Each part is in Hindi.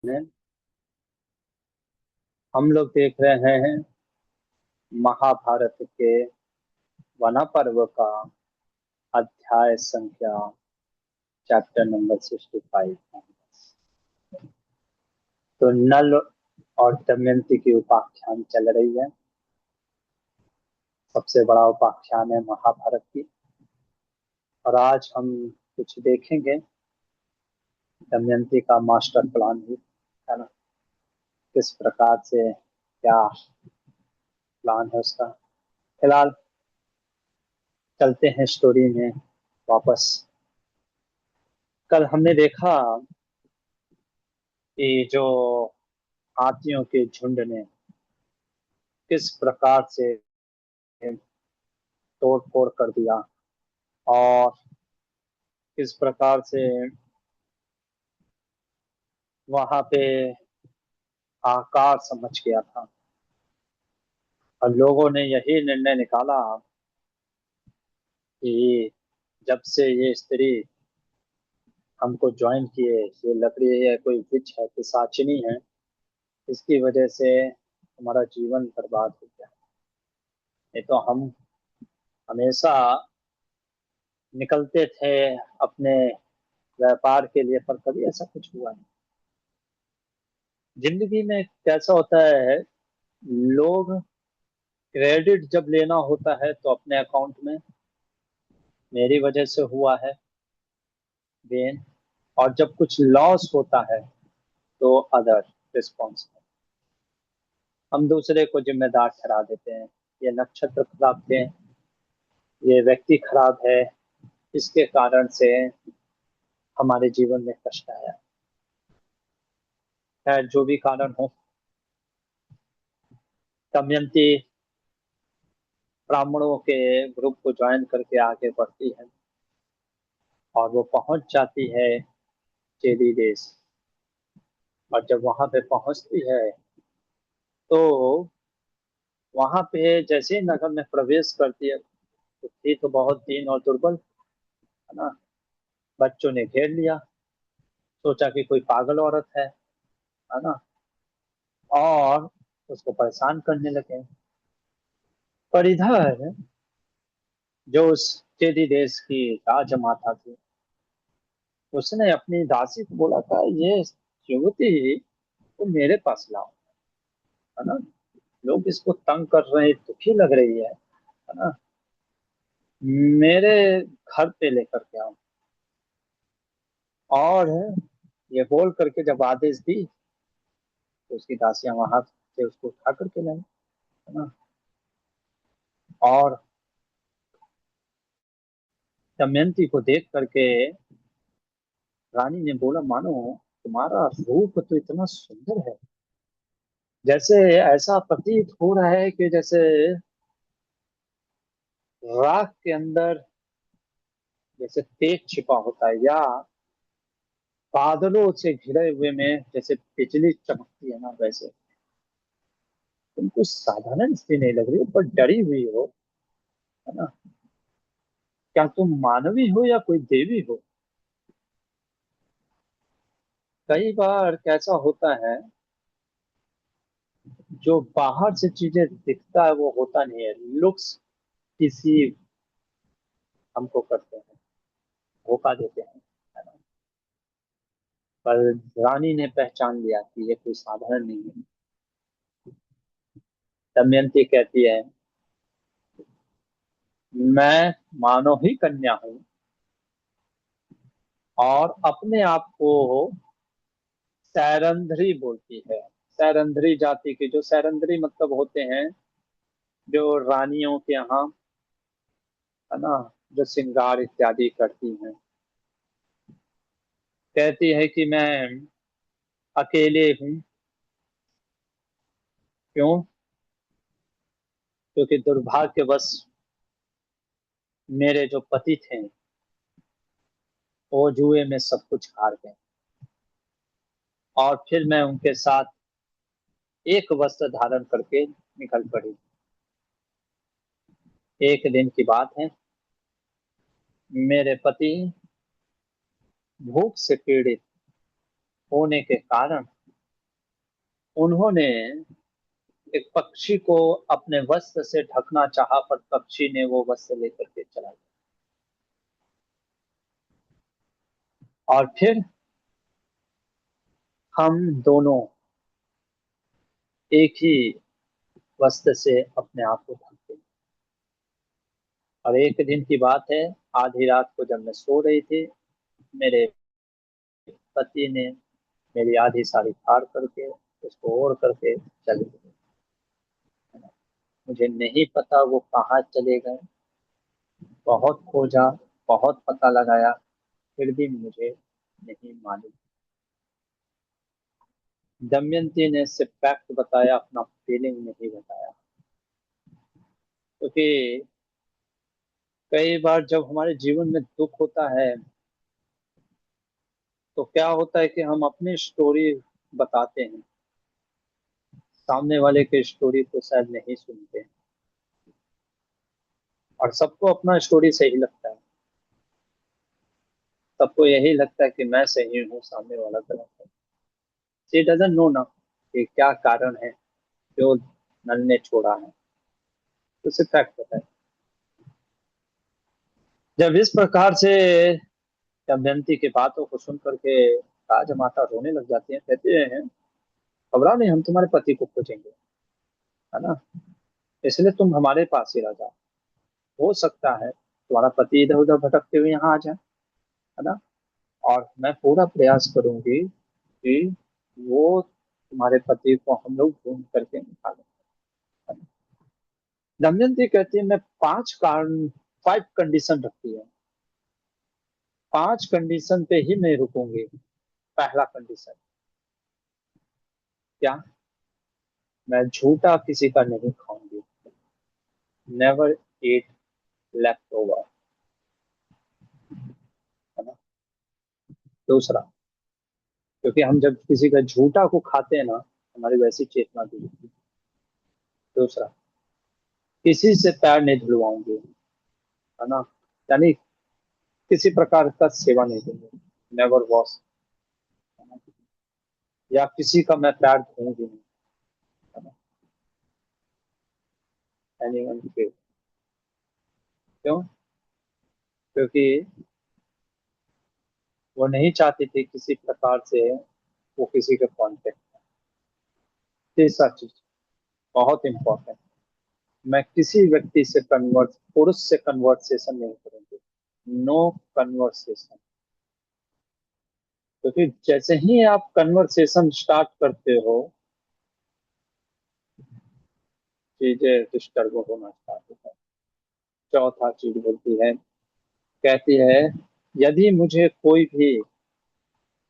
में हम लोग देख रहे हैं महाभारत के वन पर्व का अध्याय संख्या चैप्टर नंबर 65। तो नल और दमयंती की उपाख्यान चल रही है। सबसे बड़ा उपाख्यान है महाभारत की। और आज हम कुछ देखेंगे दमयंती का मास्टर प्लान भी, है ना। किस प्रकार से क्या प्लान है उसका। फिलहाल चलते हैं स्टोरी में वापस। कल हमने देखा कि जो हाथियों के झुंड ने किस प्रकार से तोड़ फोड़ कर दिया और किस प्रकार से वहां पे आकार समझ गया था। और लोगों ने यही निर्णय निकाला कि जब से ये स्त्री हमको ज्वाइन किए, ये लकड़ी है, कोई विच है, पिशाचिनी है, इसकी वजह से हमारा जीवन बर्बाद हो गया। नहीं तो हम हमेशा निकलते थे अपने व्यापार के लिए, पर कभी ऐसा कुछ हुआ नहीं। जिंदगी में कैसा होता है, लोग क्रेडिट जब लेना होता है तो अपने अकाउंट में मेरी वजह से हुआ है गेन, और जब कुछ लॉस होता है तो अदर रिस्पॉन्स, हम दूसरे को जिम्मेदार ठहरा देते हैं। ये नक्षत्र खराब थे, ये व्यक्ति खराब है, इसके कारण से हमारे जीवन में कष्ट आया। खैर, जो भी कारण हो, दमयंती ब्राह्मणों के ग्रुप को ज्वाइन करके आगे बढ़ती है और वो पहुंच जाती है चेदी देश। और जब वहां पे पहुंचती है तो वहां पे जैसे ही नगर में प्रवेश करती है तो थी तो बहुत दीन और दुर्बल, है ना। बच्चों ने घेर लिया, सोचा कि कोई पागल औरत है ना, और उसको परेशान करने लगे। पर इधर जो उस चेदी देश की राजमाता थी, उसने अपनी दासी को बोला था, ये युवती को मेरे पास लाओ, है ना। लोग इसको तंग कर रहे हैं, दुखी लग रही है ना, मेरे घर पे लेकर के आओ। और ये बोल करके जब आदेश दी तो उसकी दासियां वहां से उसको उठा करके लाई, है ना। और दमयंती को देख करके रानी ने बोला, मानो तुम्हारा रूप तो इतना सुंदर है, जैसे ऐसा प्रतीत हो रहा है कि जैसे राख के अंदर जैसे तेज छिपा होता है, या बादलों से घिरे हुए में जैसे बिजली चमकती है ना, वैसे तुम कुछ साधारण स्त्री नहीं लग रही हो, पर डरी हुई हो, है ना। क्या तुम मानवी हो या कोई देवी हो। कई बार कैसा होता है, जो बाहर से चीजें दिखता है वो होता नहीं है। लुक्स किसी हमको करते हैं, धोखा देते हैं, है ना। पर रानी ने पहचान लिया कि ये कोई साधारण नहीं है। दमयंती कहती है, मैं मानव ही कन्या हूँ, और अपने आप को सैरंध्री बोलती है। सैरंध्री जाति के, जो सैरंध्री मतलब होते हैं जो रानियों के यहाँ, है ना, जो श्रृंगार इत्यादि करती हैं। कहती है कि मैं अकेले हूँ। क्यों? क्योंकि दुर्भाग्यवश मेरे जो पति थे वो जुए में सब कुछ हार गए, और फिर मैं उनके साथ एक वस्त्र धारण करके निकल पड़ी। एक दिन की बात है, मेरे पति भूख से पीड़ित होने के कारण उन्होंने एक पक्षी को अपने वस्त्र से ढकना चाहा, पर पक्षी ने वो वस्त्र लेकर के चला गया। और फिर हम दोनों एक ही वस्त्र से अपने आप को ढकते हैं। और एक दिन की बात है, आधी रात को जब मैं सो रही थी, मेरे पति ने मेरी आधी साड़ी फाड़ करके उसको ओढ़ करके चले गए। मुझे नहीं पता वो कहाँ चले गए। बहुत खोजा, बहुत पता लगाया, फिर भी मुझे नहीं मालूम। दमयंती ने सिर्फ फैक्ट बताया, अपना फीलिंग नहीं बताया। क्योंकि कई बार जब हमारे जीवन में दुख होता है, तो क्या होता है कि हम अपनी स्टोरी बताते हैं, सामने वाले के स्टोरी को शायद नहीं सुनते। और सबको अपना स्टोरी सही लगता है, सबको यही लगता है कि मैं सही हूँ, सामने वाला गलत है। शी डजंट नो ना कि क्या कारण है जो नल ने छोड़ा है। तो सिर्फ फैक्ट पता है। जब इस प्रकार से दमयंती की बातों को सुन करके राजमाता रोने लग जाती है, कहते हैं घबराओ नहीं, हम तुम्हारे पति को खोजेंगे, है ना। इसलिए तुम हमारे पास ही रह जाओ। हो सकता है तुम्हारा पति इधर उधर भटकते हुए यहाँ आ जाए, है ना। और मैं पूरा प्रयास करूंगी कि वो तुम्हारे पति को हम लोग ढूंढ करके निकालें, है ना? दमयंती कहती है मैं 5 कारण, 5 कंडीशन रखती है। 5 कंडीशन पे ही मैं रुकूंगी। पहला कंडीशन क्या? मैं झूठा किसी का नहीं खाऊंगी। नेवर ईट लेफ्ट ओवर, है ना। दूसरा, क्योंकि हम जब किसी का झूठा को खाते हैं ना, हमारी वैसी चेतना भी होती है। दूसरा, किसी से पैर नहीं धुलवाऊंगी, है ना। यानी किसी प्रकार का सेवा नहीं दूंगी, नेवर वॉश, या किसी का मैं पैर धोऊंगी नहीं, है ना। एनीवन के। क्यों? क्योंकि वो नहीं चाहती थी किसी प्रकार से वो किसी के कांटेक्ट। तीसरा चीज बहुत इंपॉर्टेंट, मैं किसी व्यक्ति से कन्वर्ट, पुरुष से कन्वर्सेशन नहीं करूंगी। No conversation. क्योंकि जैसे ही आप कन्वर्सेशन स्टार्ट करते हो, चीजें डिस्टर्ब होना स्टार्ट होता है। चौथा चीज बोलती है, कहती है यदि मुझे कोई भी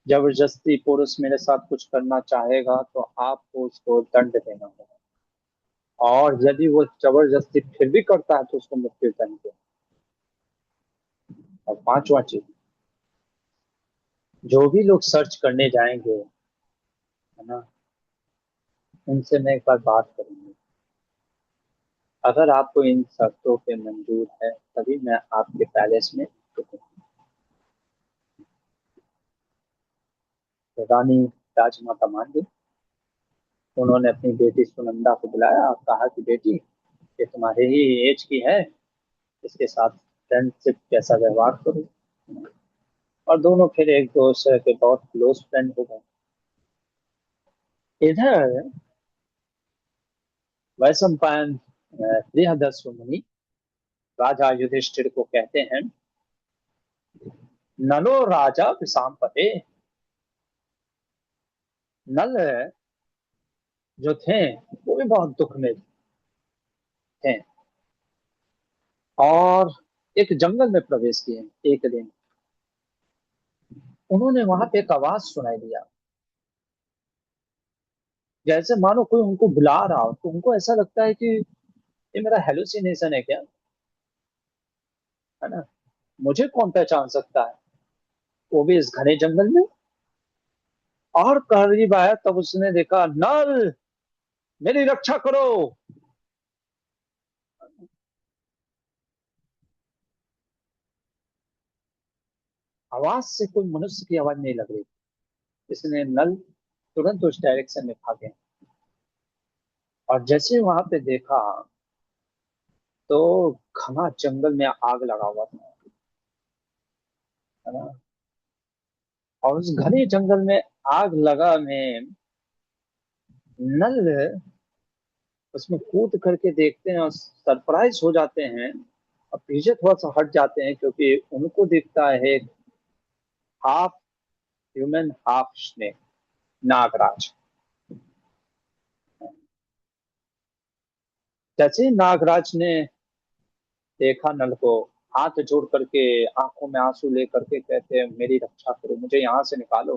जबरदस्ती पुरुष मेरे साथ कुछ करना चाहेगा तो आपको उसको दंड देना होगा। और यदि वो जबरदस्ती फिर भी करता है तो उसको मृत्यु दंड देना। और पांचवा चीज, जो भी लोग सर्च करने जाएंगे, है ना, उनसे मैं एक बार बात करूंगी। अगर आपको इन शर्तों पे मंजूर है तभी मैं आपके पैलेस में रुकूंगा। तो रानी राजमाता मान गई। उन्होंने अपनी बेटी सुनंदा को बुलाया और कहा कि बेटी, ये तुम्हारे ही एज की है, इसके साथ फ्रेंडशिप कैसा व्यवहार करो। और दोनों फिर एक दूसरे के बहुत क्लोज फ्रेंड हो गए। इधर वैशंपायन बृहदस्व मुनि राजा युधिष्ठिर को कहते हैं, नलो राजा विशांपते। नल जो थे वो भी बहुत दुख में थे, और एक जंगल में प्रवेश किए एक दिन। उन्होंने वहां पे एक आवाज सुनाई दिया, जैसे मानो कोई उनको बुला रहा हो। तो उनको ऐसा लगता है कि ये मेरा हेलुसिनेशन है क्या, है ना, मुझे कौन पहचान सकता है, वो भी इस घने जंगल में। और करीब आया तब उसने देखा, नल मेरी रक्षा करो। आवाज से कोई मनुष्य की आवाज नहीं लग रही, इसने नल तुरंत उस डायरेक्शन में भागे। और जैसे वहां पे देखा तो घना जंगल में आग लगा हुआ था, है ना। और उस घने जंगल में आग लगा में नल उसमें कूद करके देखते हैं और सरप्राइज हो जाते हैं और पीछे थोड़ा सा हट जाते हैं, क्योंकि उनको दिखता है half human half snake, Nagraj. जैसे ही नागराज ने देखा नल को, हाथ जोड़ करके आंखों में आंसू ले करके कहते हैं मेरी रक्षा करो, मुझे यहाँ से निकालो।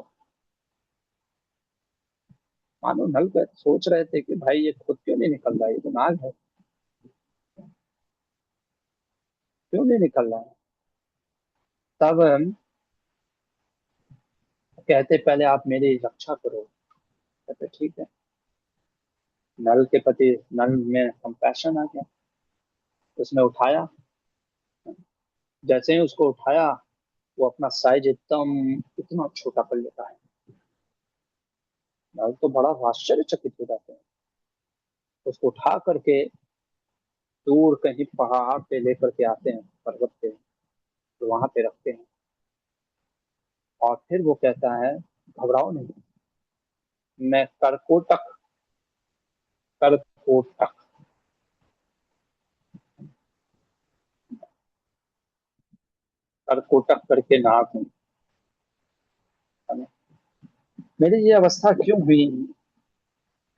मानो नल का सोच रहे थे कि भाई ये खुद क्यों नहीं निकल रहा है, ये तो नाग है, क्यों नहीं निकल रहा है। तब हम कहते पहले आप मेरी रक्षा करो। कहते ठीक है। नल के प्रति नल में कंपैशन आ गया, उसने उठाया। जैसे ही उसको उठाया, वो अपना साइज एकदम इतना छोटा कर लेता है। नल तो बड़ा आश्चर्यचकित हो जाते हैं। उसको उठा करके दूर कहीं पहाड़ पे लेकर के आते हैं, पर्वत पे, तो वहां पे रखते हैं। और फिर वो कहता है घबराओ नहीं, मैं करकोटक करकोटक करके नाग हूँ, है ना। मेरी ये अवस्था क्यों हुई,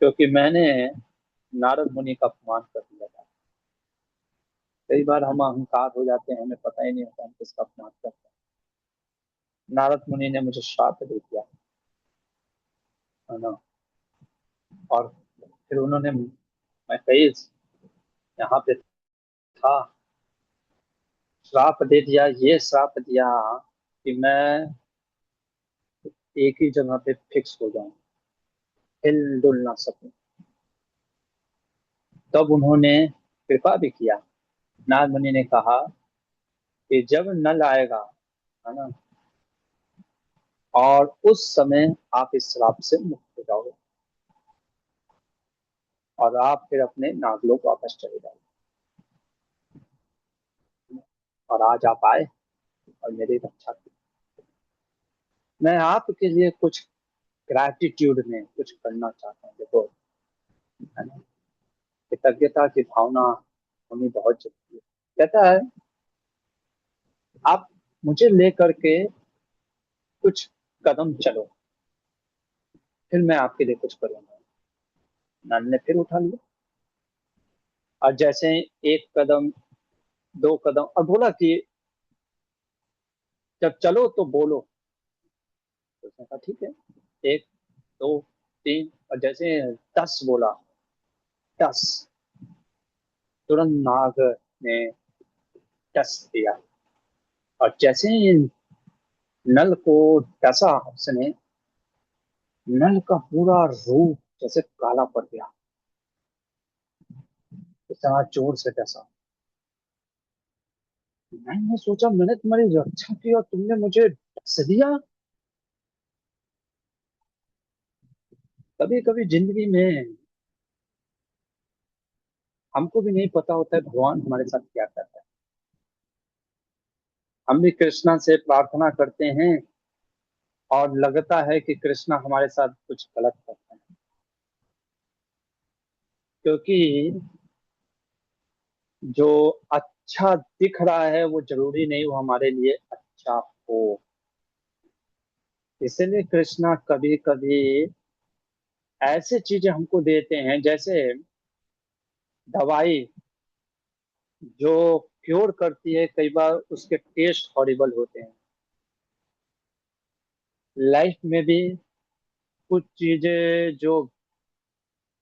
क्योंकि मैंने नारद मुनि का अपमान कर दिया था। कई बार हम अहंकार हो जाते हैं, हमें पता ही नहीं होता हम किसका अपमान करते हैं। नारद मुनि ने मुझे श्राप दे दिया, है ना। और फिर उन्होंने, मैं कई यहाँ पे था, श्राप दे दिया, ये श्राप दिया कि मैं एक ही जगह पे फिक्स हो जाऊं, हिल डुल ना सकूं। तब उन्होंने कृपा भी किया। नारद मुनि ने कहा कि जब नल आएगा, है ना, और उस समय आप इस श्राप से मुक्त हो जाओगे और आप फिर अपने नागलोक वापस चले जाओगे। और आज आप आए और मेरी रक्षा की। मैं आपके लिए कुछ ग्रैटिट्यूड में कुछ करना चाहता हूँ, देखो, है ना। कृतज्ञता की भावना होनी बहुत जरूरी है। कहता है आप मुझे लेकर के कुछ कदम चलो, फिर मैं आपके लिए कुछ करूंगा। नल ने फिर उठा लिया, और जैसे एक कदम, दो कदम, और बोला कि जब चलो तो बोलो। तो उसने कहा ठीक है, एक, दो, तीन, और जैसे 10 बोला, 10, तुरंत नाग ने 10 दिया। और जैसे ही नल को डसा उसने, नल का पूरा रूप जैसे काला पड़ गया, इतना जोर से डसा। मैंने सोचा मैंने तुम्हारी रक्षा की और तुमने मुझे डस दिया। कभी कभी जिंदगी में हमको भी नहीं पता होता है भगवान हमारे साथ क्या करता है। हम भी कृष्णा से प्रार्थना करते हैं और लगता है कि कृष्णा हमारे साथ कुछ गलत करता है, क्योंकि जो अच्छा दिख रहा है वो जरूरी नहीं वो हमारे लिए अच्छा हो। इसलिए कृष्णा कभी कभी ऐसे चीजें हमको देते हैं, जैसे दवाई जो क्योर करती है, कई बार उसके टेस्ट हॉरिबल होते हैं। लाइफ में भी कुछ चीजें जो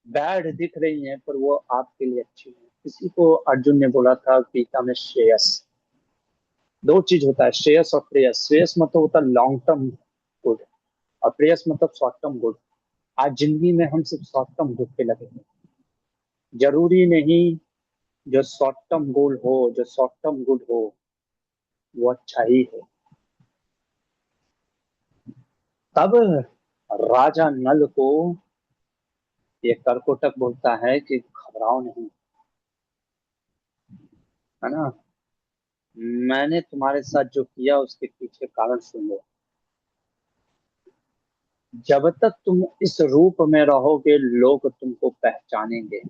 बैड दिख रही हैं पर वो आपके लिए अच्छी है। किसी को अर्जुन ने बोला था गीता में श्रेयस, दो चीज होता है, श्रेयस और प्रेयस। श्रेयस मतलब होता है लॉन्ग टर्म गुड, और प्रेयस मतलब शॉर्ट टर्म गुड। आज जिंदगी में हम सिर्फ शॉर्ट टर्म गुड पे लगे हैं। जरूरी नहीं जो शॉर्ट टर्म गोल हो, जो शॉर्ट टर्म गुड हो वो अच्छा ही है। तब राजा नल को ये कर्कोटक बोलता है कि घबराओ नहीं, है ना। मैंने तुम्हारे साथ जो किया उसके पीछे कारण सुन लो। जब तक तुम इस रूप में रहोगे लोग तुमको पहचानेंगे,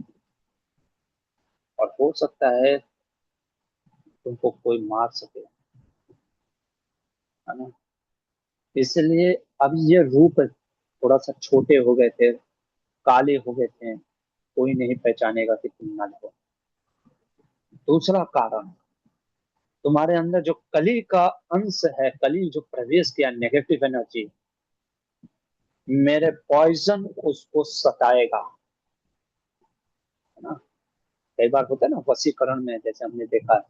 और हो सकता है तुमको कोई मार सके, है ना। इसलिए अब ये रूप थोड़ा सा छोटे हो गए थे, काले हो गए थे, कोई नहीं पहचानेगा कि तुम नल हो। दूसरा कारण, तुम्हारे अंदर जो कली का अंश है, कली जो प्रवेश किया, नेगेटिव एनर्जी, मेरे पॉइजन उसको सताएगा, है ना। कई बार होता है ना वशीकरण में, जैसे हमने देखा है,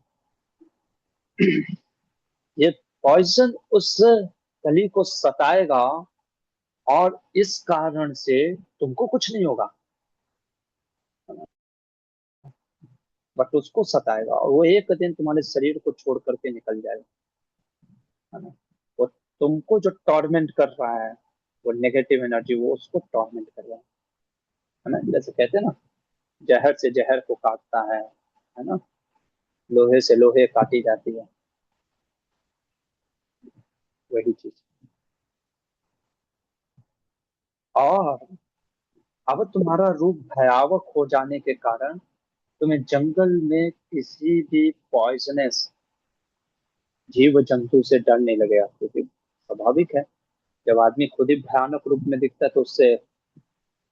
ये पॉइजन उस कली को सताएगा, और इस कारण से तुमको कुछ नहीं होगा, बट उसको सताएगा, और वो एक दिन तुम्हारे शरीर को छोड़ करके निकल जाएगा, है ना। वो तुमको जो टॉर्मेंट कर रहा है, वो नेगेटिव एनर्जी, वो उसको टॉर्मेंट कर रहा है ना। जैसे कहते हैं ना, जहर से जहर को काटता है ना, लोहे से लोहे काटी जाती है, वही चीज। और अब तुम्हारा रूप भयावह हो जाने के कारण तुम्हें जंगल में किसी भी पॉइजनस जीव जंतु से डर नहीं लगेगा, क्योंकि स्वाभाविक है, जब आदमी खुद ही भयानक रूप में दिखता है तो उससे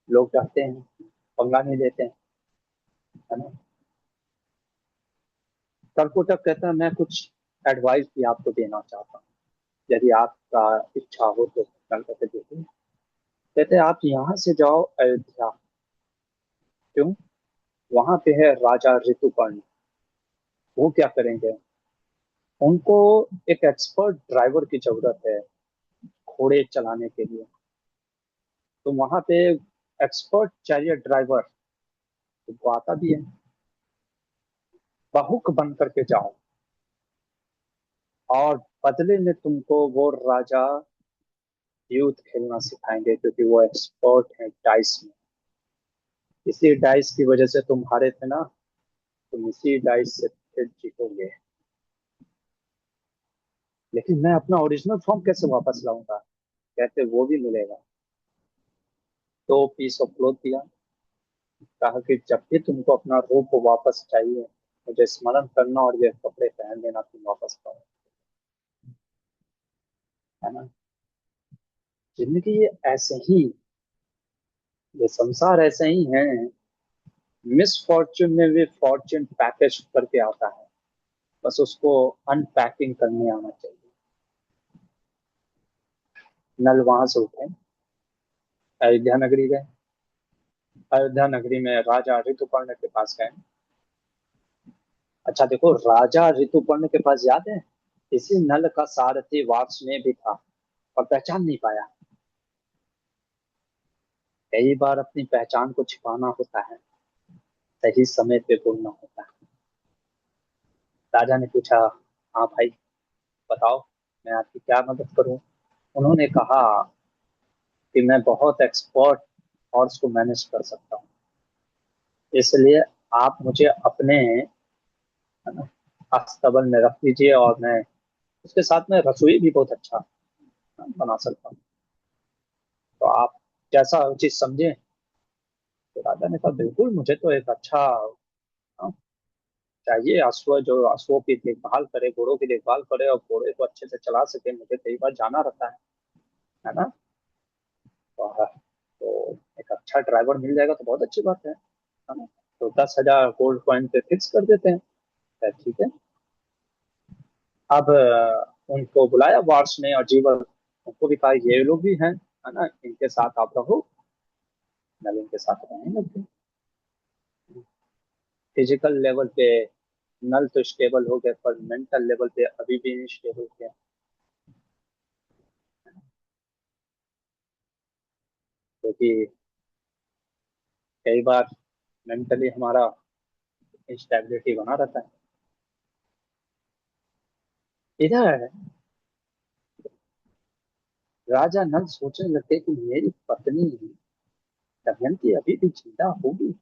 लोग डरते हैं, पंगा नहीं लेते हैं, है ना। कर्कोटक कहता है मैं कुछ एडवाइस भी आपको देना चाहता हूँ, यदि आपका इच्छा हो तो। कल कहते देखिए, कहते हैं आप यहाँ से जाओ अयोध्या। क्यों? वहां पे है राजा ऋतुपर्ण। वो क्या करेंगे, उनको एक एक्सपर्ट ड्राइवर की जरूरत है घोड़े चलाने के लिए। तो वहां पे एक्सपर्ट चैरियट ड्राइवर तुमको आता भी है, बहुक बन करके जाओ, और बदले में तुमको वो राजा युद्ध खेलना सिखाएंगे, क्योंकि वो एक्सपर्ट है डाइस में। इसी डाइस की वजह से तुम हारे थे ना, तुम इसी डाइस से फिर जीतोगे। लेकिन मैं अपना ओरिजिनल फॉर्म कैसे वापस लाऊंगा? कहते वो भी मिलेगा। तो पीस ऑफ क्लोथ दिया, कहा कि जब भी तुमको अपना रूप वापस चाहिए, मुझे स्मरण करना और ये कपड़े पहन लेना, तुम वापस पाओ, है ना। जिंदगी ये ऐसे ही, ये संसार ऐसे ही है। मिस फॉर्च्यून में भी फॉर्च्यून पैकेज करके आता है, बस उसको अनपैकिंग करने आना चाहिए। नल वहां से उठे, अयोध्या नगरी गए। अयोध्या नगरी में राजा ऋतुपर्ण के पास गए। अच्छा देखो, राजा ऋतुपर्ण के पास याद है, इसी नल का सारथी वार्ष्णेय भी था, और पहचान नहीं पाया। कई बार अपनी पहचान को छिपाना होता है, सही समय पे बोलना होता है। राजा ने पूछा, हाँ भाई, बताओ, मैं आपकी क्या मदद करूं। उन्होंने कहा कि मैं बहुत एक्सपर्ट हॉर्स को मैनेज कर सकता हूँ, इसलिए आप मुझे अपने, है ना, अस्तबल में रख दीजिए, और मैं उसके साथ में रसोई भी बहुत अच्छा बना सकता हूँ, तो आप जैसा उचित समझे। तो राजा ने कहा बिल्कुल, मुझे तो एक अच्छा, हाँ, चाहिए अश्व, जो अश्वों की देखभाल करे, घोड़ों की देखभाल करे, और घोड़े को अच्छे से चला सके, मुझे कई बार जाना रहता है ना। तो एक अच्छा ड्राइवर मिल जाएगा तो बहुत अच्छी बात है ना। तो 10,000 गोल्ड कॉइन पे फिक्स कर देते हैं। तो ठीक है। अब उनको बुलाया वार्स ने और जीवन, उनको भी कहा ये लोग भी हैं, है ना, इनके साथ आप रहो। नल इनके साथ रहने लग गए। फिजिकल लेवल पे नल तो स्टेबल हो गए, पर मेंटल लेवल पे अभी भी नहीं स्टेबल थे, क्योंकि कई बार मेंटली हमारा इंस्टेबिलिटी बना रहता है। इधर राजा नल सोचने लगते कि मेरी पत्नी दमयंती अभी भी जिंदा होगी,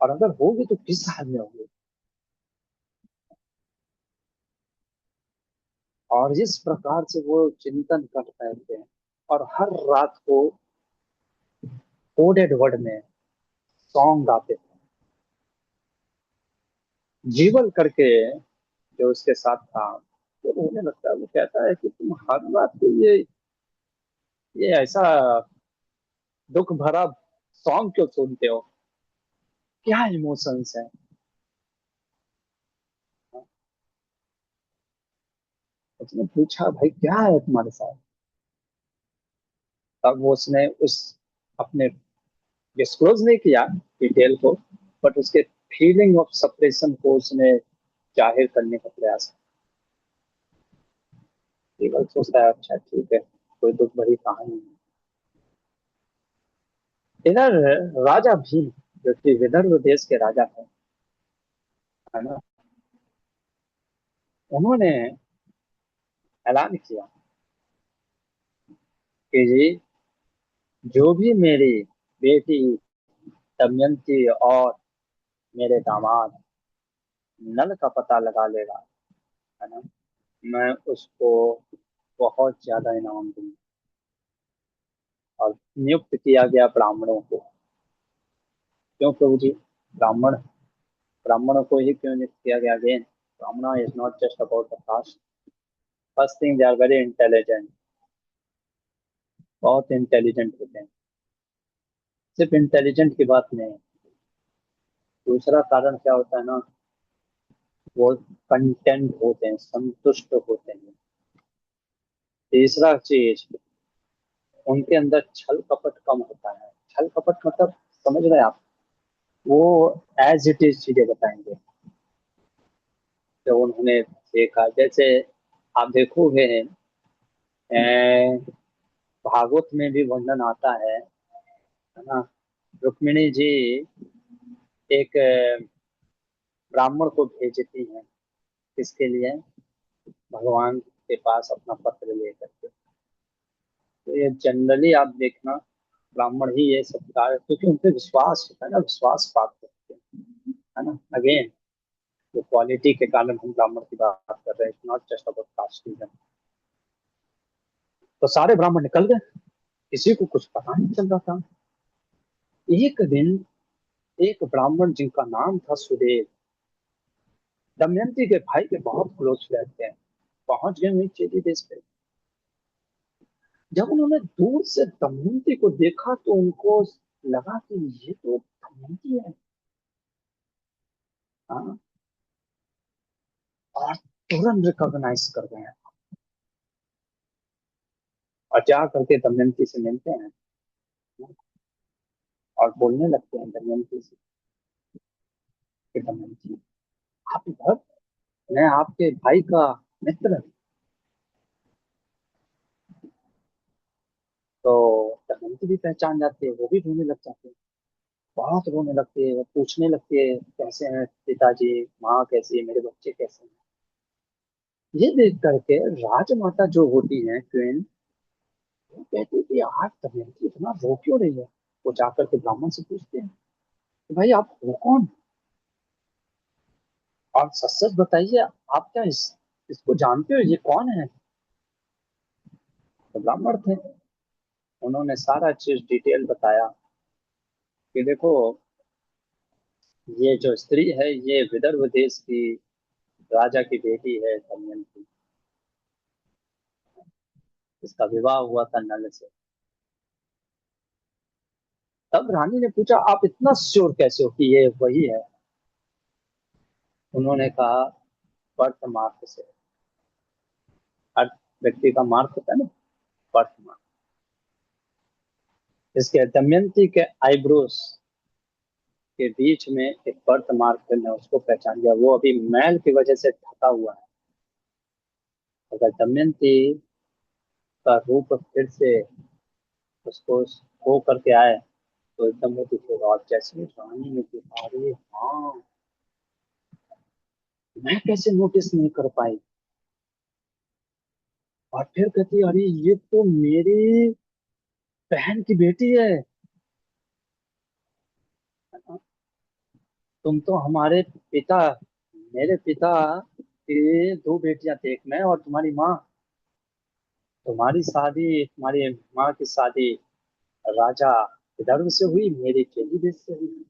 और अगर होगी तो किस हाल में होगी। और इस प्रकार से वो चिंतन कर रहे थे, और हर रात को कोडेड वर्ड में सॉन्ग गाते थे। जीवल करके जो उसके साथ था, वो रोने लगता है। वो कहता है कि तुम हर रात को ये ऐसा दुख भरा सॉन्ग क्यों सुनते हो, क्या इमोशंस है। उसने पूछा भाई क्या है तुम्हारे साथ। तब वो उसने उस अपने डिस्क्लोज नहीं किया डिटेल को, बट उसके फीलिंग ऑफ सेपरेशन को उसने जाहिर करने का प्रयास किया। केवल सोचता है अच्छा ठीक है, कोई दुख भरी कहानी नहीं। इधर राजा भीम, जो कि विदर्भ देश के राजा थे, है ना, उन्होंने ऐलान किया कि जी, जो भी मेरी बेटी दमयंती और मेरे दामाद नल का पता लगा लेगा, है ना, मैं उसको बहुत ज्यादा इनाम दूंगा। और नियुक्त किया गया ब्राह्मणों को। क्यों प्रभु जी, ब्राह्मण, ब्राह्मणों को ही क्यों नियुक्त किया गया? Again, Brahmin is not just about the caste. First thing, they are very intelligent, बहुत इंटेलिजेंट होते हैं। सिर्फ इंटेलिजेंट की बात नहीं, दूसरा कारण क्या होता है ना, वो कंटेंट होते हैं, संतुष्ट होते हैं। तीसरा चीज, उनके अंदर छल कपट कम होता है। छल कपट मतलब, समझ रहे हैं आप, वो एज इट इज चीजें बताएंगे जो उन्होंने देखा। जैसे आप देखोगे, भागवत में भी वर्णन आता है ना, रुक्मिणी जी एक ब्राह्मण को भेजती हैं, किसके लिए? भगवान के पास अपना पत्र लेकर के। तो ये जनरली आप देखना, ब्राह्मण ही ये सब कार्य, क्योंकि उन पे विश्वास होता है ना, विश्वास पात्र होते हैं, है ना। अगेन, जो क्वालिटी के कारण हम ब्राह्मण की बात कर रहे हैं, नॉट जस्ट अबाउट कास्टिज्म। तो सारे ब्राह्मण निकल गए, किसी को कुछ पता नहीं चल रहा था। एक दिन एक ब्राह्मण जिनका नाम था सुदेव, दमयंती के भाई के बहुत क्लोज फ्रेंड थे, पहुंच गए वहीं चेदी देश पे। जब उन्होंने दूर से दमयंती को देखा तो उनको लगा कि ये तो दमयंती है। हाँ, और तुरंत रिकॉग्नाइज कर गए हैं, और जा करके दमयंती से मिलते हैं और बोलने लगते हैं दमयंती से कि दमयंती, आप इधर, मैं आपके भाई का मित्र। तो दमयंती भी पहचान जाती है, वो भी रोने लग जाते हैं, बहुत रोने लगती है। वो पूछने लगती है कैसे हैं पिताजी, माँ कैसी है, मेरे बच्चे कैसे हैं। ये देख करके राजमाता जो होती है क्वीन, वो कहती है कि आज दमयंती इतना रो क्यों रही है। वो जाकर के ब्राह्मण से पूछते हैं कि भाई आप हो कौन, और सच सच बताइए, आप क्या इसको जानते हो, ये कौन है। तो ब्राह्मण थे, उन्होंने सारा चीज डिटेल बताया कि देखो, ये जो स्त्री है ये विदर्भ देश की राजा की बेटी है दमयंती, इसका विवाह हुआ था नल से। तब रानी ने पूछा आप इतना श्योर कैसे हो कि ये वही है। उन्होंने कहा बर्थ मार्क से, हर व्यक्ति का मार्क होता है ना, बर्थ मार्क। इसके दमयंती के आईब्रोज के बीच में एक बर्थ मार्क है, मैं उसको पहचान गया, वो अभी मैल की वजह से ढका हुआ है। अगर दमयंती का रूप फिर से उसको हो करके आए तो एकदम वो दिखेगा। और जैसे रानी ने देखा, अरे हाँ, मैं कैसे नोटिस नहीं कर पाई। और फिर कहती अरे ये तो मेरी बहन की बेटी है। तुम तो हमारे पिता, मेरे पिता की दो बेटियां थी, एक मैं और तुम्हारी माँ। तुम्हारी शादी, तुम्हारी माँ की शादी राजा विदर्भ से हुई, मेरी केली देश से हुई।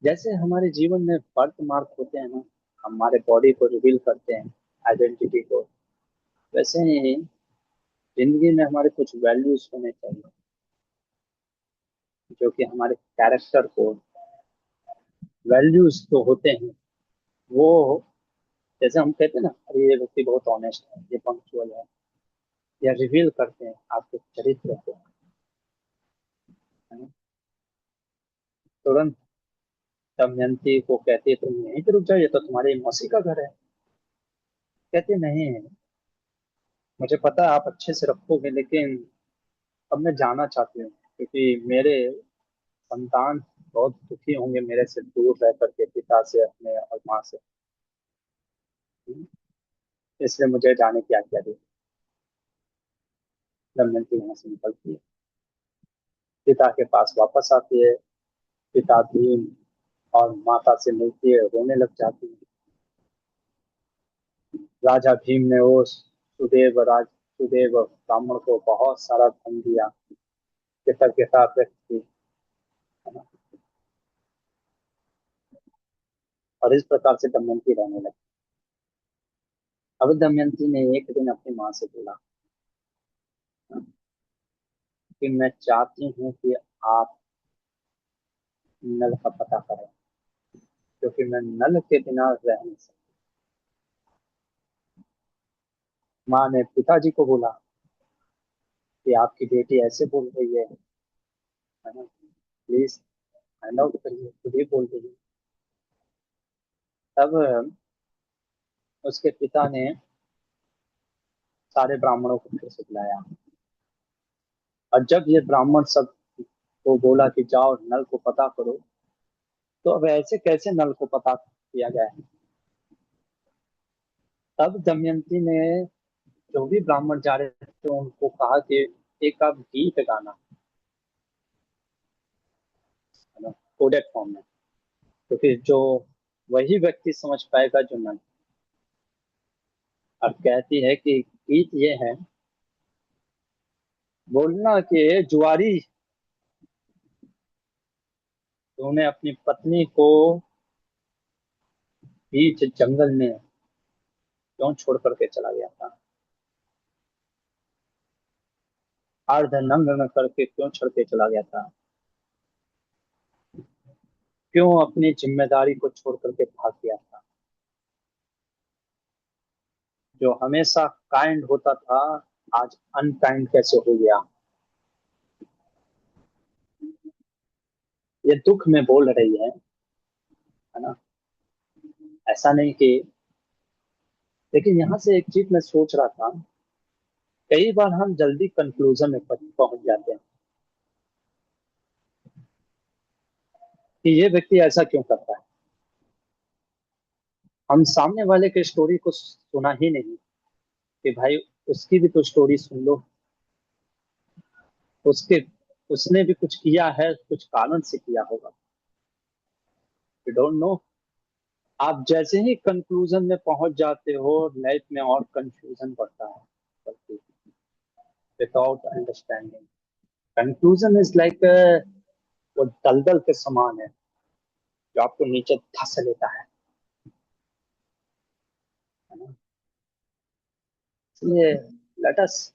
जैसे हमारे जीवन में बर्थ मार्क होते हैं ना, हमारे बॉडी को रिवील करते हैं, आइडेंटिटी को, वैसे ही जिंदगी में हमारे कुछ वैल्यूज होने चाहिए, जो कि हमारे कैरेक्टर को, वैल्यूज जो होते हैं वो, जैसे हम कहते हैं ना, अरे ये व्यक्ति बहुत ऑनेस्ट है, ये पंक्चुअल है, या रिवील करते हैं आपके चरित्र को, है ना? तुरंत दमयंती को कहती है तुम यहीं पे रुक जाओ, ये तो तुम्हारी मौसी का घर है। कहते नहीं, मुझे पता है आप अच्छे से रखोगे, लेकिन अब मैं जाना चाहती हूँ, क्योंकि मेरे संतान बहुत दुखी होंगे मेरे से दूर रह करके, पिता से अपने और माँ से। इसलिए मुझे जाने की आज्ञा दी। दमयंती वहां से निकलती है, पिता के पास वापस आती है। पिता भीम और माता से मिलती है, रोने लग जाती है। राजा भीम ने उस सुदेव ब्राह्मण को बहुत सारा धन दिया, कृतज्ञता व्यक्त की, है ना? और इस प्रकार से दमयंती रहने लगी। अब दमयंती ने एक दिन अपनी माँ से बोला कि मैं चाहती हूँ कि आप नल का पता करें, क्योंकि मैं नल के बिना रह नहीं सकती। माँ ने पिताजी को बोला कि आपकी बेटी ऐसे बोल रही है ना, प्लीज फाइंड आउट करिए, खुद ही बोल रही है। तब उसके पिता ने सारे ब्राह्मणों को फिर से बुलाया, और जब ये ब्राह्मण सब को बोला कि जाओ नल को पता करो, तो अब ऐसे कैसे नल को पता किया गया है? तब दमयंती ने जो भी ब्राह्मण जा रहे थे उनको कहा कि एक आप गीत गाना, है ना, कोडेक फॉर्म में, क्योंकि जो वही व्यक्ति समझ पाएगा जो नल। अब कहती है कि गीत ये है, बोलना कि जुआरी, तूने अपनी पत्नी को बीच जंगल में क्यों छोड़ करके चला गया था, अर्ध नग्न करके क्यों छोड़ के चला गया था, क्यों अपनी जिम्मेदारी को छोड़ करके भाग गया था, जो हमेशा काइंड होता था आज अनकाइंड कैसे हो गया। ये दुख में बोल रही है ना? ऐसा नहीं कि, लेकिन यहाँ से एक चीज मैं सोच रहा था, कई बार हम जल्दी कंक्लूजन में पहुंच जाते हैं कि ये व्यक्ति ऐसा क्यों करता है। हम सामने वाले के स्टोरी को सुना ही नहीं कि भाई उसकी भी तो स्टोरी सुन लो, उसके उसने भी कुछ किया है, कुछ कारण से किया होगा, यू डोंट नो। आप जैसे ही कंक्लूजन में पहुंच जाते हो, लाइफ में और कंफ्यूजन बढ़ता है, without understanding. Conclusion is like, वो दलदल के समान है जो आपको नीचे धस लेता है ना? इसलिए let us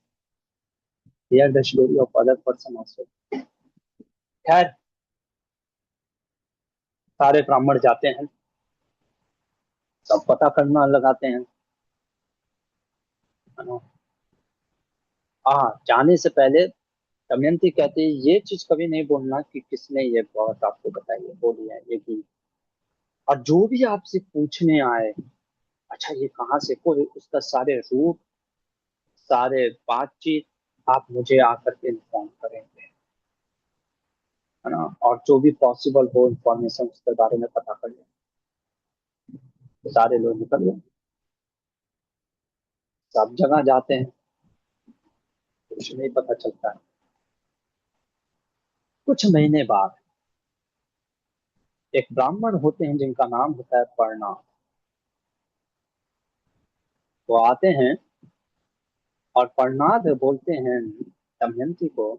here the story of other person also. खैर, सारे ब्राह्मण जाते हैं, सब पता करना लगाते हैं, है ना? हाँ, जाने से पहले दमयंती कहती है ये चीज कभी नहीं बोलना कि किसने ये बात आपको बताई है, बोली है ये की। और जो भी आपसे पूछने आए, अच्छा ये कहाँ से, कोई उसका सारे रूट, सारे बातचीत आप मुझे आकर के इन्फॉर्म करेंगे, है ना? और जो भी पॉसिबल हो इंफॉर्मेशन उसके बारे में पता कर लें। तो सारे लोग निकल गए, सब जगह जाते हैं, कुछ नहीं पता चलता है। कुछ महीने बाद एक ब्राह्मण होते हैं जिनका नाम होता है पर्णा। वो आते हैं और पर्णाद बोलते हैं दमयंती को,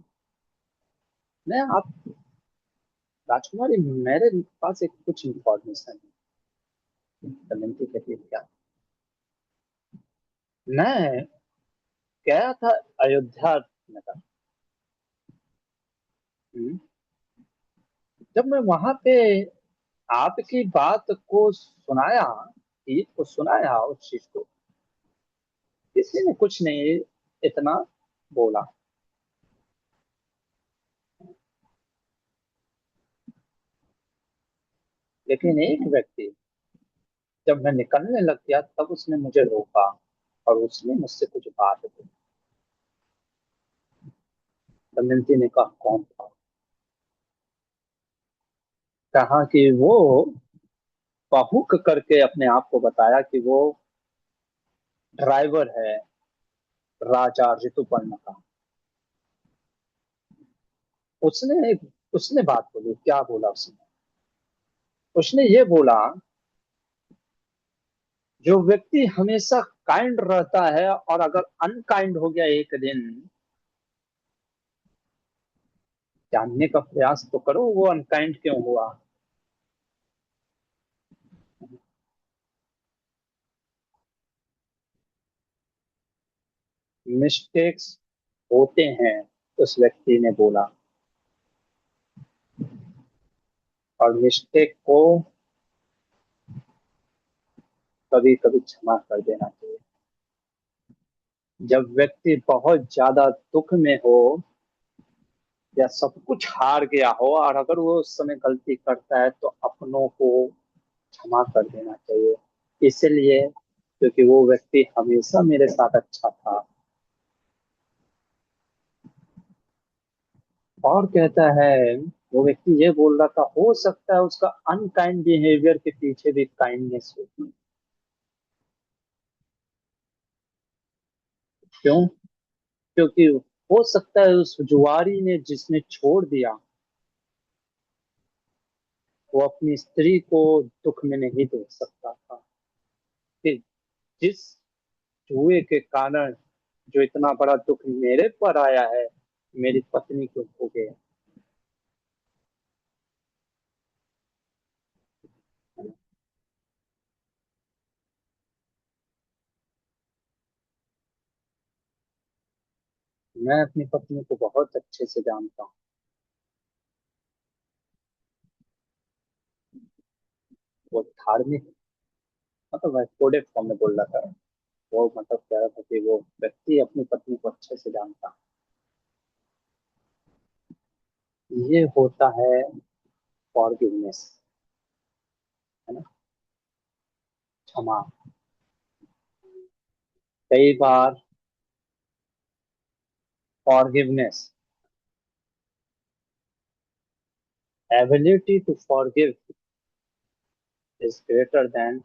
मैं आप राजकुमारी, मेरे पास एक कुछ इंफॉर्मेशन है। दमयंती कहती है क्या? मैं गया था अयोध्या नगर। हम्म, जब मैं वहां पे आपकी बात को सुनाया, गीत को सुनाया, उस चीज को किसी ने कुछ नहीं इतना बोला। लेकिन एक व्यक्ति, जब मैं निकलने लग गया तब उसने मुझे रोका और उसने मुझसे कुछ बात की। दमयंती ने कहा कौन था? कहा कि वो पहुक करके अपने आप को बताया कि वो ड्राइवर है राजा ऋतुपर्ण का। उसने बात बोली, क्या बोला उसने? उसने ये बोला, जो व्यक्ति हमेशा काइंड रहता है और अगर अनकाइंड हो गया एक दिन, जानने का प्रयास तो करो वो अनकाइंड क्यों हुआ। मिस्टेक्स होते हैं, उस व्यक्ति ने बोला, और मिस्टेक को कभी कभी क्षमा कर देना चाहिए। जब व्यक्ति बहुत ज्यादा दुख में हो या सब कुछ हार गया हो और अगर वो उस समय गलती करता है तो अपनों को क्षमा कर देना चाहिए। इसलिए क्योंकि वो व्यक्ति हमेशा मेरे साथ अच्छा था। और कहता है, वो व्यक्ति ये बोल रहा था, हो सकता है उसका अनकाइंड बिहेवियर के पीछे भी काइंडनेस हो। क्यों? क्योंकि हो सकता है उस जुआरी ने जिसने छोड़ दिया, वो अपनी स्त्री को दुख में नहीं देख सकता था कि जिस जुए के कारण जो इतना बड़ा दुख मेरे पर आया है, मेरी पत्नी को हो गया। मैं अपनी पत्नी को बहुत अच्छे से जानता हूँ। वो धार्मिक, मतलब मैं कोडेड फॉर्म में बोल रहा था। वो मतलब कह रहा था कि वो व्यक्ति अपनी पत्नी को अच्छे से जानता है। ये होता है फॉरगिवनेस, है ना, क्षमा। कई बार forgiveness, ability to forgive is greater than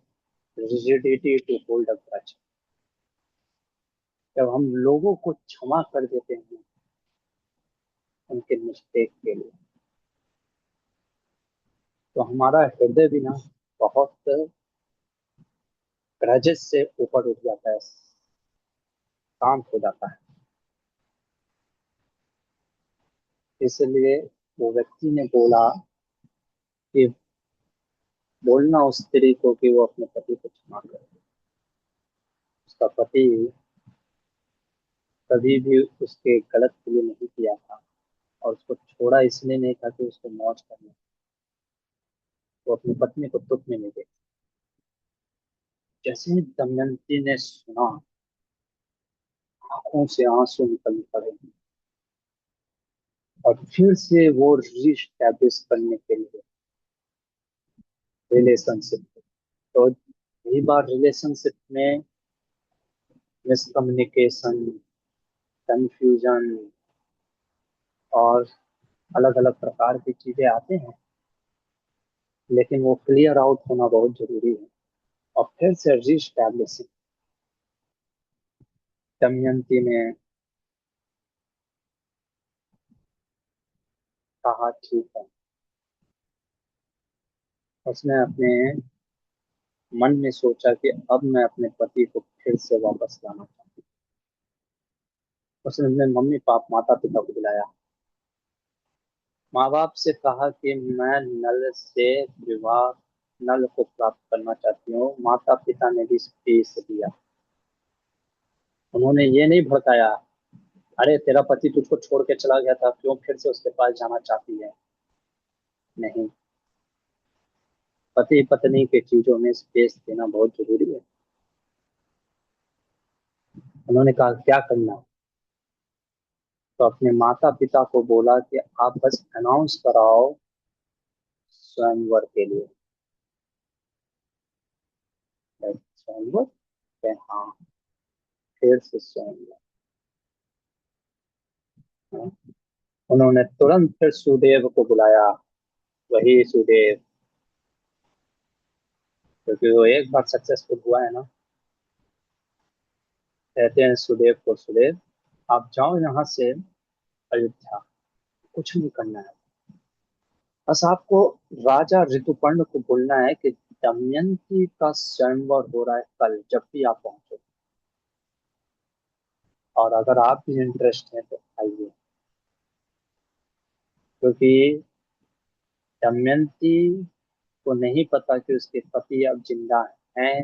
rigidity to hold a grudge. जब हम लोगों को क्षमा कर देते हैं उनके मिस्टेक के लिए, तो हमारा हृदय भी ना बहुत ग्रजेस से ऊपर उठ जाता है, शांत हो जाता है। इसलिए वो व्यक्ति ने बोला कि बोलना उस स्त्री को कि वो अपने पति को क्षमा करे। उसका पति कभी भी उसके गलत के लिए नहीं किया था, और उसको छोड़ा इसलिए नहीं था कि उसको मौज करना। वो अपनी पत्नी को दुख में नहीं देखा। जैसे ही दमयंती ने सुना, आंखों से आंसू निकल पड़े और फिर से वो रिस्टैब्लिश करने के लिए रिलेशनशिप। तो कई बार रिलेशनशिप में मिसकम्युनिकेशन, कंफ्यूजन और अलग अलग प्रकार की चीजें आते हैं, लेकिन वो क्लियर आउट होना बहुत जरूरी है। और फिर से रिस्टैब्लिशिंग। दमयंती ने कहा ठीक है, उसने अपने मन में सोचा कि अब मैं अपने पति को फिर से वापस लाना चाहती हूँ। उसने अपने मम्मी पाप माता पिता को बुलाया, माँ बाप से कहा कि मैं नल से विवाह, नल को प्राप्त करना चाहती हूँ। माता पिता ने भी स्पेस दिया। उन्होंने ये नहीं भड़काया, अरे तेरा पति तुझको छोड़ के चला गया था, क्यों फिर से उसके पास जाना चाहती है। नहीं, पति पत्नी के चीजों में स्पेस देना बहुत जरूरी है। उन्होंने कहा क्या करना है? तो अपने माता पिता को बोला कि आप बस अनाउंस कराओ स्वयंवर के लिए। स्वयंवर के हाँ, फिर से स्वयंवर। हाँ। उन्होंने तुरंत फिर सुदेव को बुलाया, वही सुदेव, क्योंकि वो एक बार सक्सेसफुल हुआ है ना। कहते हैं सुदेव को, सुदेव आप जाओ यहाँ से अयोध्या, कुछ नहीं करना है। बस आपको राजा ऋतुपर्ण को बोलना है कि दमयंती का स्वयंवर हो रहा है कल, जब भी आप पहुंचो, और अगर आप भी इंटरेस्ट है तो आइए। क्योंकि दमयंती को नहीं पता कि उसके पति अब जिंदा हैं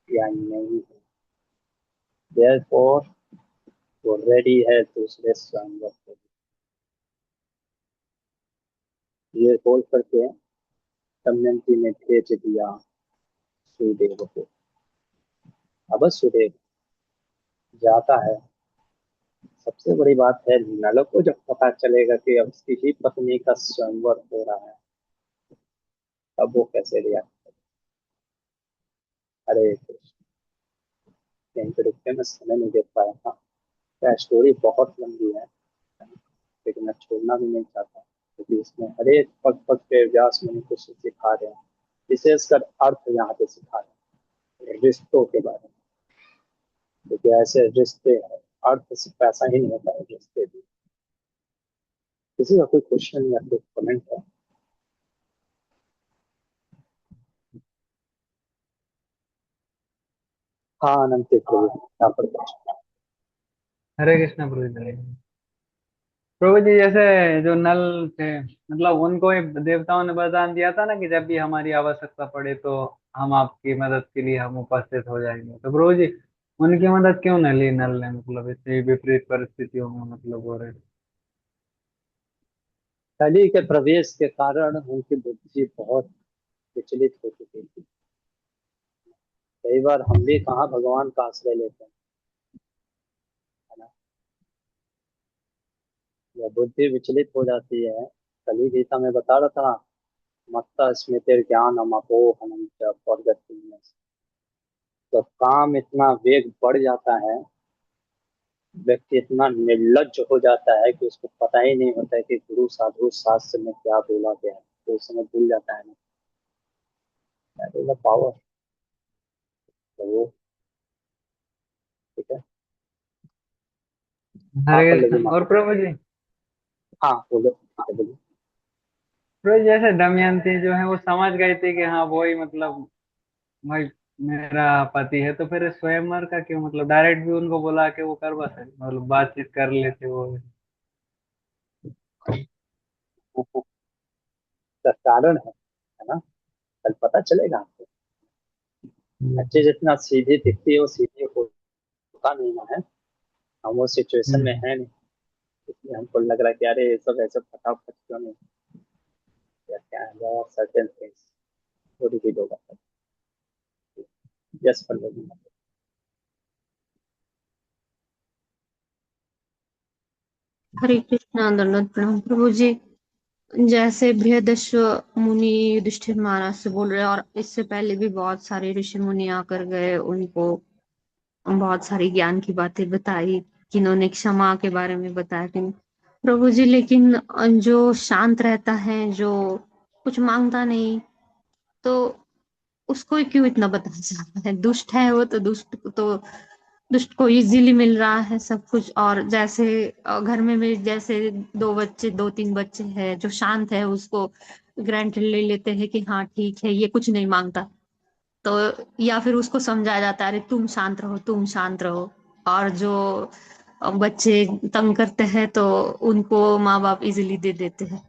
या नहीं है, देयरफॉर वो रेडी है दूसरे स्वयंवर के लिए। ये बोल करके दमयंती ने भेज दिया सुदेव को। अब सुदेव जाता है। सबसे बड़ी बात है, नल को जब पता चलेगा कि अब उसकी ही पत्नी का स्वयंवर हो रहा है, अब वो कैसे रिएक्ट। अरे कृष्ण, कहीं पे रुकते मैं समय नहीं देख पाया था। क्या स्टोरी बहुत लंबी है, लेकिन मैं छोड़ना भी नहीं चाहता, क्योंकि इसमें हर एक पग पग पे व्यास मुनि कुछ सिखा रहे हैं। विशेषकर अर्थ यहाँ पे सिखा रहे हैं रिश्तों के बारे में, क्योंकि ऐसे रिश्ते हैं, अर्थ सिर्फ पैसा ही नहीं होता है, रिश्ते भी। किसी का कोई क्वेश्चन या कोई कमेंट है? हाँ अनंत प्रभु, यहाँ पर कुछ। हरे कृष्ण प्रभु जी। प्रभु जी जैसे जो नल थे, मतलब उनको ये देवताओं ने वरदान दिया था ना कि जब भी हमारी आवश्यकता पड़े तो हम आपकी मदद के लिए हम उपस्थित हो जाएंगे। तो प्रभु जी उनकी मदद क्यों नहीं ली नल ने, मतलब इतनी विपरीत परिस्थितियों में मतलब हो रहे। कली के प्रवेश के कारण उनकी बुद्धि बहुत विचलित हो चुकी थी। कई बार हम भी कहाँ भगवान का आश्रय लेते हैं, है ना। जब बुद्धि विचलित हो जाती है, कली गीता में बता रहा था, मत्ता स्मृतिर ज्ञानम अपोहनम च प्रगतिर्नश्यति। तो काम इतना वेग बढ़ जाता है, व्यक्ति इतना निर्लज्ज हो जाता है कि उसको पता ही नहीं होता है कि गुरु साधु शास्त्र में क्या बोला गया है, तो उस समय भूल जाता है ना पावर। तो वो ठीक है। हाँ हरे पल्लवी कृष्ण। और माता। प्रभु जी, हाँ बोलो, ठीक है बोलो। प्रभु जी जैसे दमयंती जो है वो समझ गई थी कि हाँ वो ही मतलब भाई मेरा पति है, तो फिर स्वयंवर का क्यों, मतलब डायरेक्ट भी उनको बोला कि वो करवा सके, मतलब बातचीत कर लेते वो। इसका कारण है ना, कल पता चलेगा आपको। बच्चे जितना सीधी दिखती है वो सीधी होता नहीं ना है। हम वो सिचुएशन में हम्म। है नहीं, इसलिए हमको लग रहा है कि अरे ये सब ऐसे फटाफट क्यों नहीं, या क्या है सर्टेन थिंग्स वो रिपीट होगा। यस पल्लवी। हरे कृष्णा दंडवत प्रणाम प्रभु जी। जैसे बृहदश्व मुनि युधिष्ठिर महाराज से बोल रहे हैं, और इससे पहले भी बहुत सारे ऋषि मुनि आकर गए, उनको बहुत सारी ज्ञान की बातें बताई, जिन्होंने क्षमा के बारे में बताया कि प्रभु जी, लेकिन जो शांत रहता है, जो कुछ मांगता नहीं, तो उसको क्यों इतना बताया जा रहा है? दुष्ट है वो, तो दुष्ट को इजीली मिल रहा है सब कुछ। और जैसे घर में भी जैसे दो बच्चे, दो तीन बच्चे हैं, जो शांत है उसको ग्रांटेड ले लेते हैं कि हाँ ठीक है ये कुछ नहीं मांगता, तो या फिर उसको समझाया जाता है अरे तुम शांत रहो, तुम शांत रहो। और जो बच्चे तंग करते हैं तो उनको माँ बाप इजीली दे देते हैं।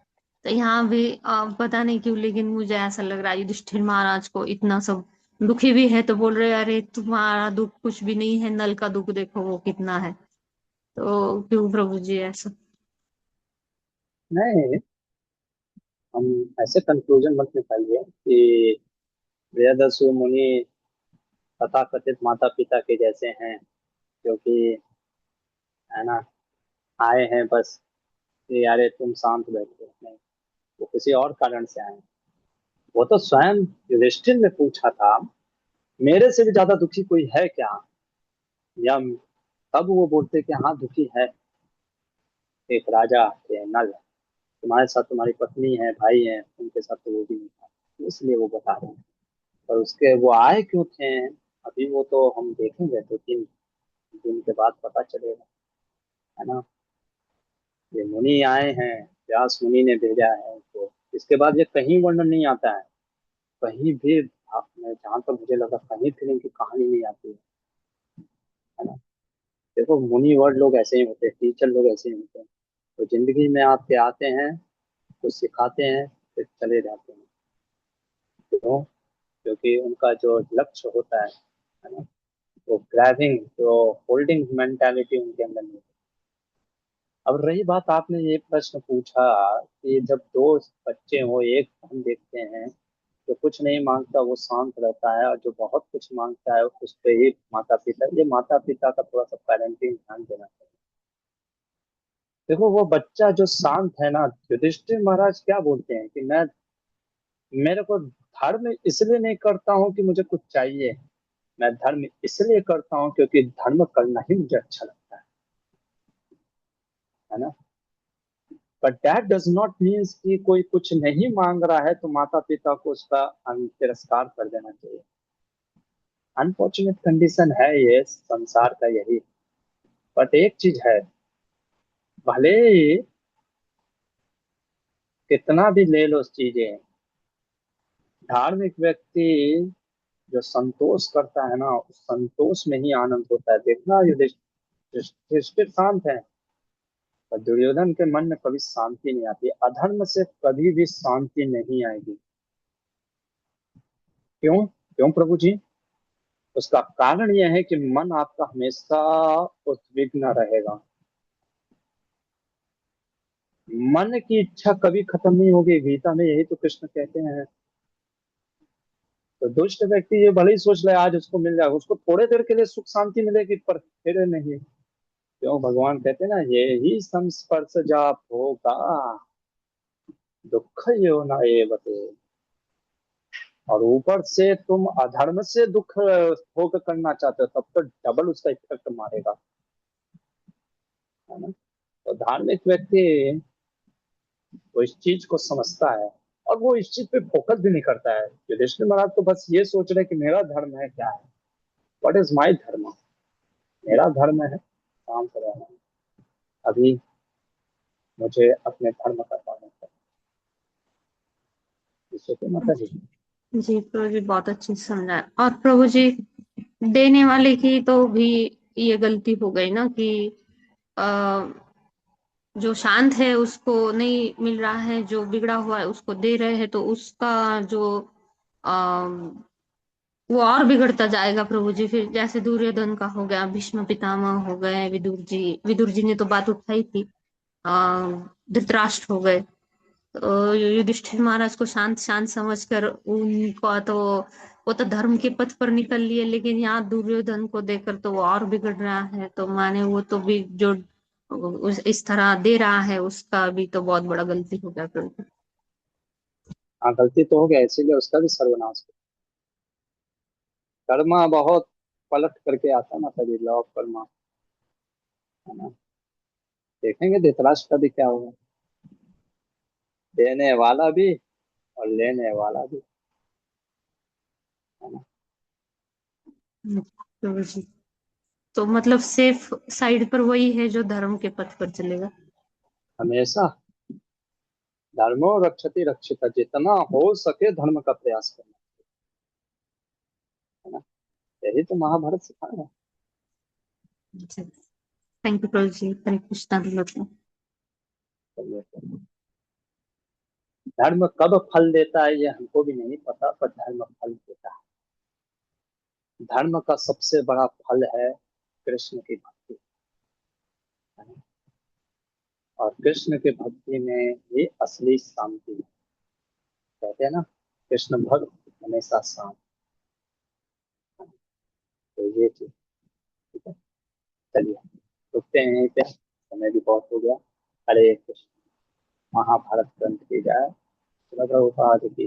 तो यहाँ भी पता नहीं क्यों, लेकिन मुझे ऐसा लग रहा है युधिष्ठिर महाराज को इतना सब दुखी भी है तो बोल रहे अरे तुम्हारा दुख कुछ भी नहीं है, नल का दुख देखो वो कितना है। तो क्यों प्रभु जी ऐसा? नहीं, हम ऐसे कंक्लूजन मत निकालिए कि प्रियदर्शु मुनि तथाकथित माता पिता के जैसे हैं, जो कि, है ना, आए हैं बस कि यारे तुम शांत बैठो। नहीं, वो किसी और कारण से आए हैं। वो तो स्वयं युधिष्ठिर ने पूछा था, मेरे से भी ज्यादा दुखी कोई है क्या? या तब वो बोलते कि हाँ दुखी है, एक राजा के नल, तुम्हारे साथ तुम्हारी पत्नी है, भाई है, उनके साथ तो वो भी नहीं था, इसलिए वो बता रहे हैं। पर उसके वो आए क्यों थे, अभी वो तो हम देखेंगे, 2-3 दिन के बाद पता चलेगा, है ना। ये मुनि आए हैं, व्यास मुनि ने भेजा है, तो इसके बाद ये कहीं वर्णन नहीं आता है, कहीं भी। आपने जहां तक मुझे लगा कहीं फिर इनकी कहानी नहीं आती है ना। देखो, मुनि वर्ड लोग ऐसे ही होते हैं, टीचर लोग ऐसे ही होते हैं। तो जिंदगी में आपके आते हैं, कुछ सिखाते हैं, फिर चले जाते हैं। क्यों? क्योंकि उनका जो लक्ष्य होता है ना, वो ग्रैबिंग, जो होल्डिंग मेंटालिटी उनके अंदर नहीं होती। अब रही बात, आपने ये प्रश्न पूछा कि जब दो बच्चे हो, एक हम देखते हैं जो कुछ नहीं मांगता वो शांत रहता है, और जो बहुत कुछ मांगता है उस पे ही माता पिता, ये माता पिता का थोड़ा सा पेरेंटिंग ध्यान देना चाहिए। देखो, वो बच्चा जो शांत है ना, युधिष्ठिर महाराज क्या बोलते हैं कि मैं, मेरे को धर्म इसलिए नहीं करता हूँ कि मुझे कुछ चाहिए, मैं धर्म इसलिए करता हूँ क्योंकि धर्म करना ही मुझे अच्छा लगता है ना। But that does not means कि कोई कुछ नहीं मांग रहा है तो माता पिता को उसका तिरस्कार कर देना चाहिए। अनफॉर्चुनेट कंडीशन है ये संसार का, यही। बट एक चीज है, भले ही कितना भी ले लो चीजें, धार्मिक व्यक्ति जो संतोष करता है ना, उस संतोष में ही आनंद होता है। देखना, युधिष्ठिर शांत है, पर दुर्योधन के मन में कभी शांति नहीं आती, अधर्म से कभी भी शांति नहीं आएगी। क्यों? क्यों प्रभु जी? उसका कारण यह है कि मन आपका हमेशा उद्विग्न रहेगा। मन की इच्छा कभी खत्म नहीं होगी, गीता में यही तो कृष्ण कहते हैं। तो दुष्ट व्यक्ति ये भले ही सोच ले आज उसको मिल जाएगा, उसको थोड़े देर के लिए सुख शांति मिलेगी, पर फिर नहीं। क्यों? भगवान कहते हैं ना, ये ही संस्पर्श जाप होगा, दुख यो न एवते। और ऊपर से तुम अधर्म से दुख भोग करना चाहते हो, तब तो डबल उसका इफेक्ट मारेगा, है ना। तो धार्मिक व्यक्ति वो इस चीज को समझता है, और वो इस चीज पे फोकस भी नहीं करता है। युधिष्ठिर महाराज तो बस ये सोच रहे हैं कि मेरा धर्म है क्या है, व्हाट इज माई धर्म, मेरा धर्म है शांत रहना, अभी मुझे अपने धर्म का पालन करना। इससे तो माता जी। जी प्रभु जी बहुत अच्छी से समझाया। और प्रभु जी देने वाले की तो भी ये गलती हो गई ना कि आ, जो शांत है उसको नहीं मिल रहा है, जो बिगड़ा हुआ है उसको दे रहे हैं, तो उसका जो आ, वो और बिगड़ता जाएगा प्रभु जी। फिर जैसे दुर्योधन का हो गया, भीष्म पितामह हो गए, विदुर जी ने तो बात उठाई थी, आ, धृतराष्ट्र हो गए। तो युधिष्ठिर महाराज को शांत शांत समझकर उनका तो वो तो धर्म के पथ पर निकल लिए, लेकिन यहाँ दुर्योधन को देखकर तो वो और बिगड़ रहा है। तो माने वो तो भी जो इस तरह दे रहा है उसका भी तो बहुत बड़ा गलती हो गया प्रभु। हाँ, गलती तो हो गया, इसीलिए उसका भी सर्वनाश हो। कर्मा बहुत पलट करके आता ना, तभी लॉ ऑफ कर्मा, है ना। देखेंगे धृतराष्ट्र का भी क्या होगा, देने वाला भी और लेने वाला भी, है ना। प्रभु जी तो मतलब सेफ साइड पर वही है जो धर्म के पथ पर चलेगा। हमेशा धर्मो रक्षति रक्षित, जितना हो सके धर्म का प्रयास करना, है ना। यही तो महाभारत सिखा रहा है। थैंक यू प्रभु जी। हरे कृष्णा दंडवत। धर्म कब फल देता है ये हमको भी नहीं पता, पर धर्म फल देता है। धर्म का सबसे बड़ा फल है कृष्ण की भक्ति, और कृष्ण की भक्ति में ही असली शांति है। कहते हैं ना, कृष्ण भक्त हमेशा शांत। तो ये चीज, ठीक है। चलिए रुकते हैं यहीं पे, समय भी बहुत हो गया। हरे कृष्ण। महाभारत ग्रंथ की जाए। चलो प्रभुपाद की